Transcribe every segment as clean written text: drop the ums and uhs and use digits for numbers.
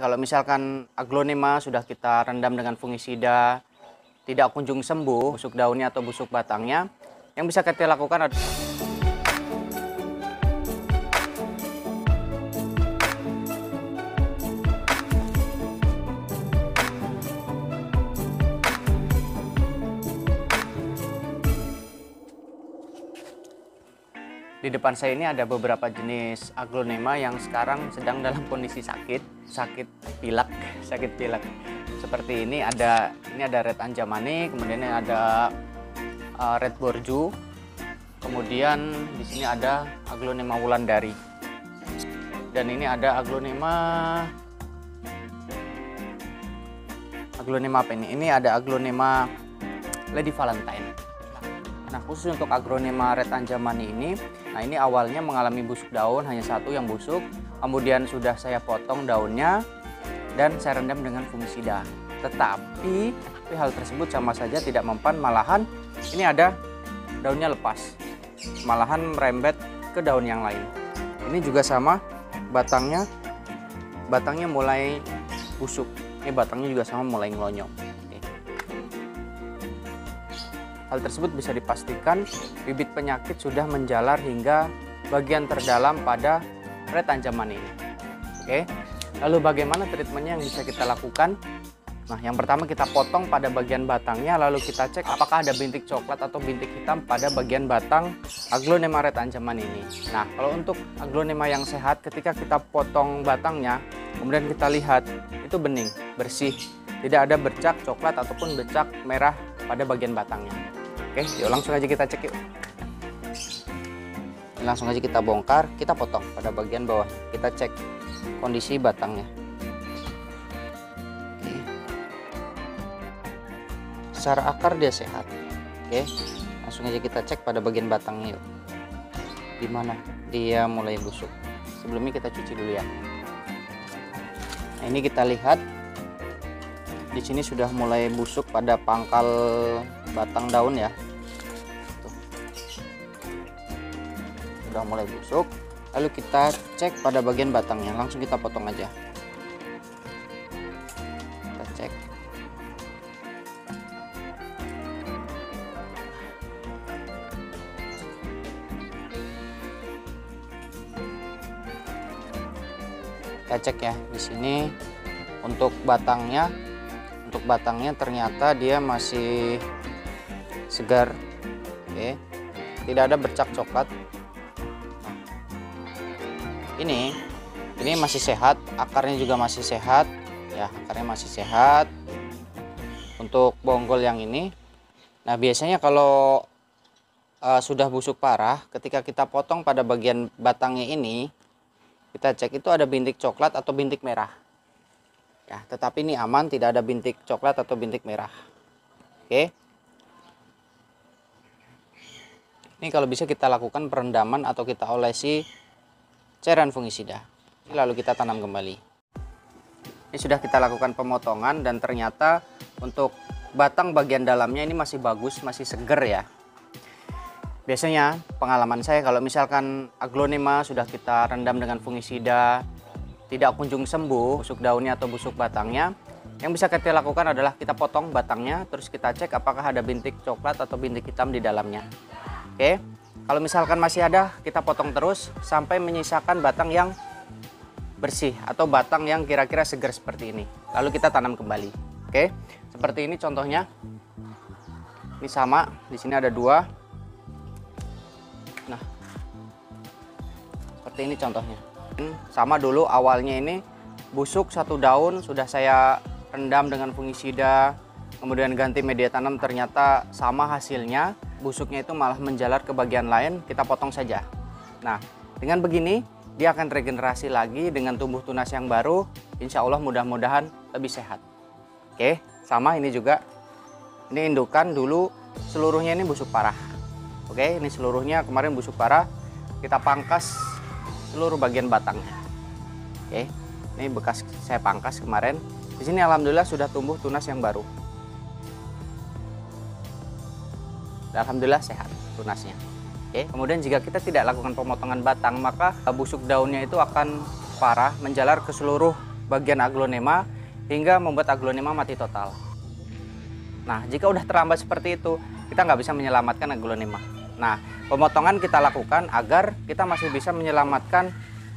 Kalau misalkan aglonema sudah kita rendam dengan fungisida, tidak kunjung sembuh busuk daunnya atau busuk batangnya, yang bisa kita lakukan adalah di depan saya ini ada beberapa jenis aglonema yang sekarang sedang dalam kondisi sakit pilek. Seperti ini ada red anjamani, kemudian ada red borju, kemudian di sini ada aglonema wulandari, dan ini ada aglonema apa ini? Ini ada aglonema Lady Valentine. Nah, khusus untuk aglonema red anjamani ini, nah ini awalnya mengalami busuk daun, hanya satu yang busuk, kemudian sudah saya potong daunnya dan saya rendam dengan fungisida. Tetapi hal tersebut sama saja tidak mempan, malahan ini ada daunnya lepas, malahan merembet ke daun yang lain. Ini juga sama, batangnya mulai busuk. Ini batangnya juga sama, mulai ngelonyong. Hal tersebut bisa dipastikan bibit penyakit sudah menjalar hingga bagian terdalam pada red anjamani ini. Oke. Lalu bagaimana treatmentnya yang bisa kita lakukan? Nah, yang pertama kita potong pada bagian batangnya, lalu kita cek apakah ada bintik coklat atau bintik hitam pada bagian batang aglonema red anjamani ini. Nah, kalau untuk aglonema yang sehat, ketika kita potong batangnya, kemudian kita lihat itu bening, bersih, tidak ada bercak coklat ataupun bercak merah pada bagian batangnya. Oke, yuk langsung aja kita cek yuk. Langsung aja kita bongkar, kita potong pada bagian bawah. Kita cek kondisi batangnya. Oke. Secara akar dia sehat. Oke, langsung aja kita cek pada bagian batangnya yuk. Di mana dia mulai busuk. Sebelumnya kita cuci dulu ya. Nah, ini kita lihat di sini sudah mulai busuk pada pangkal batang daun ya. Tuh. Sudah mulai busuk. Lalu kita cek pada bagian batangnya, langsung kita potong aja. Kita cek. Kita cek ya di sini untuk batangnya. Untuk batangnya ternyata dia masih segar. Oke. Tidak ada bercak coklat. Ini masih sehat, akarnya juga masih sehat ya, akarnya masih sehat. Untuk bonggol yang ini, nah biasanya kalau sudah busuk parah, ketika kita potong pada bagian batangnya ini, kita cek itu ada bintik coklat atau bintik merah ya, tetapi ini aman, tidak ada bintik coklat atau bintik merah. Oke, ini kalau bisa kita lakukan perendaman atau kita olesi cairan fungisida, lalu kita tanam kembali. Ini sudah kita lakukan pemotongan dan ternyata untuk batang bagian dalamnya ini masih bagus, masih seger ya. Biasanya pengalaman saya kalau misalkan aglonema sudah kita rendam dengan fungisida, tidak kunjung sembuh busuk daunnya atau busuk batangnya, yang bisa kita lakukan adalah kita potong batangnya, terus kita cek apakah ada bintik coklat atau bintik hitam di dalamnya. Oke, kalau misalkan masih ada, kita potong terus sampai menyisakan batang yang bersih atau batang yang kira-kira segar seperti ini. Lalu kita tanam kembali. Oke, seperti ini contohnya. Ini sama, di sini ada dua. Nah, seperti ini contohnya. Sama dulu awalnya ini busuk satu daun, sudah saya rendam dengan fungisida, kemudian ganti media tanam, ternyata sama hasilnya, busuknya itu malah menjalar ke bagian lain, kita potong saja. Nah, dengan begini dia akan regenerasi lagi dengan tumbuh tunas yang baru, insya Allah mudah-mudahan lebih sehat. Oke, sama ini juga, ini indukan dulu seluruhnya ini busuk parah. Oke, ini seluruhnya kemarin busuk parah, kita pangkas seluruh bagian batangnya. Oke, ini bekas saya pangkas kemarin. Di sini alhamdulillah sudah tumbuh tunas yang baru. Alhamdulillah sehat tunasnya. Oke, kemudian jika kita tidak lakukan pemotongan batang, maka busuk daunnya itu akan parah, menjalar ke seluruh bagian aglonema hingga membuat aglonema mati total. Nah, jika udah terlambat seperti itu, kita nggak bisa menyelamatkan aglonema. Nah, pemotongan kita lakukan agar kita masih bisa menyelamatkan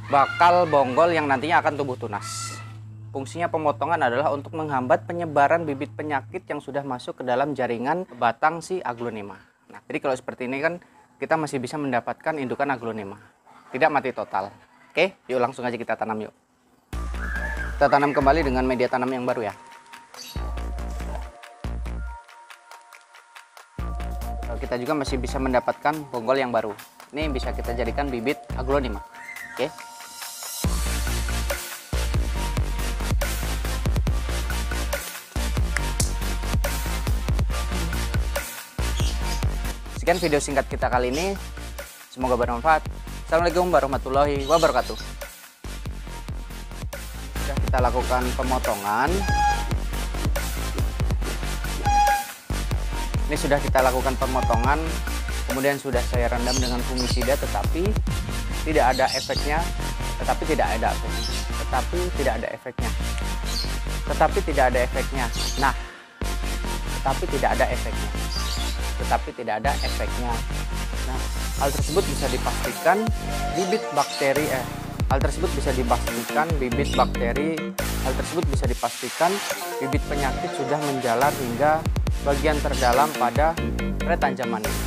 bakal bonggol yang nantinya akan tumbuh tunas. Fungsinya pemotongan adalah untuk menghambat penyebaran bibit penyakit yang sudah masuk ke dalam jaringan batang si aglonema. Nah, jadi kalau seperti ini kan kita masih bisa mendapatkan indukan aglonema, tidak mati total. Oke, yuk langsung aja kita tanam yuk. Kita tanam kembali dengan media tanam yang baru ya. Kita juga masih bisa mendapatkan bonggol yang baru. Ini bisa kita jadikan bibit aglonema. Oke. Sekian video singkat kita kali ini. Semoga bermanfaat. Assalamualaikum warahmatullahi wabarakatuh. Sudah kita lakukan pemotongan. Ini sudah kita lakukan pemotongan, kemudian sudah saya rendam dengan fungisida, tetapi tidak ada efeknya. Nah, hal tersebut bisa dipastikan bibit bakteri bibit penyakit sudah menjalar hingga bagian terdalam pada tray tanjaman ini.